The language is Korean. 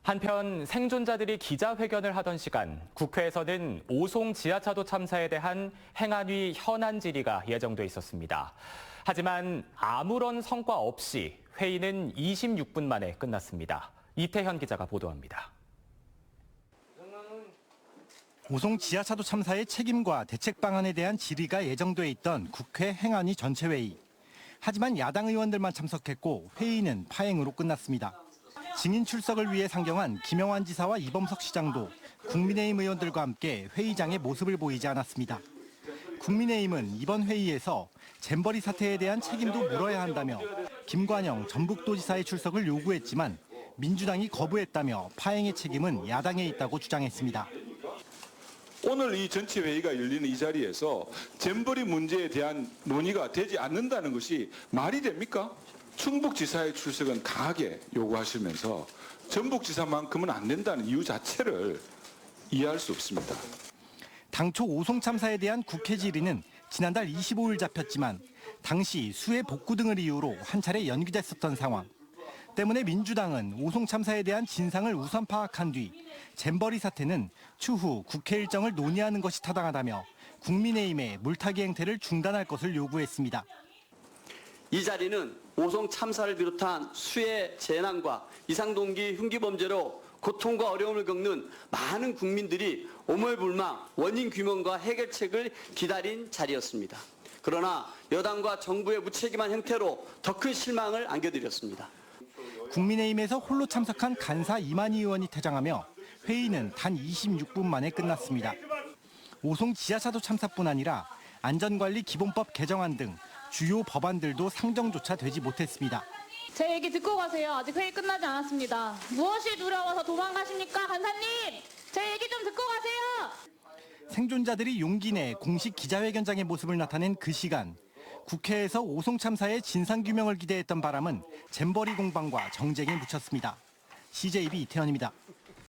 한편 생존자들이 기자회견을 하던 시간 국회에서는 오송 지하차도 참사에 대한 행안위 현안 질의가 예정돼 있었습니다. 하지만 아무런 성과 없이 회의는 26분 만에 끝났습니다. 이태현 기자가 보도합니다. 오송 지하차도 참사의 책임과 대책 방안에 대한 질의가 예정돼 있던 국회 행안위 전체회의. 하지만 야당 의원들만 참석했고 회의는 파행으로 끝났습니다. 증인 출석을 위해 상경한 김영환 지사와 이범석 시장도 국민의힘 의원들과 함께 회의장에 모습을 보이지 않았습니다. 국민의힘은 이번 회의에서 잼버리 사태에 대한 책임도 물어야 한다며 김관영 전북도지사의 출석을 요구했지만 민주당이 거부했다며 파행의 책임은 야당에 있다고 주장했습니다. 오늘 이 전체 회의가 열리는 이 자리에서 잼버리 문제에 대한 논의가 되지 않는다는 것이 말이 됩니까? 충북지사의 출석은 강하게 요구하시면서 전북지사만큼은 안 된다는 이유 자체를 이해할 수 없습니다. 당초 오송 참사에 대한 국회 질의는 지난달 25일 잡혔지만 당시 수해 복구 등을 이유로 한 차례 연기됐었던 상황. 때문에 민주당은 오송 참사에 대한 진상을 우선 파악한 뒤 잼버리 사태는 추후 국회 일정을 논의하는 것이 타당하다며 국민의힘의 물타기 행태를 중단할 것을 요구했습니다. 이 자리는 오송 참사를 비롯한 수해 재난과 이상동기 흉기범죄로 고통과 어려움을 겪는 많은 국민들이 오물불망 원인 규명과 해결책을 기다린 자리였습니다. 그러나 여당과 정부의 무책임한 형태로 더 큰 실망을 안겨드렸습니다. 국민의힘에서 홀로 참석한 간사 이만희 의원이 퇴장하며 회의는 단 26분 만에 끝났습니다. 오송 지하차도 참사뿐 아니라 안전관리 기본법 개정안 등 주요 법안들도 상정조차 되지 못했습니다. 제 얘기 듣고 가세요. 아직 회의 끝나지 않았습니다. 무엇이 두려워서 도망가십니까, 간사님? 제 얘기 좀 듣고 가세요. 생존자들이 용기 내 공식 기자회견장의 모습을 나타낸 그 시간. 국회에서 오송 참사의 진상규명을 기대했던 바람은 잼버리 공방과 정쟁에 묻혔습니다. CJB 이태현입니다.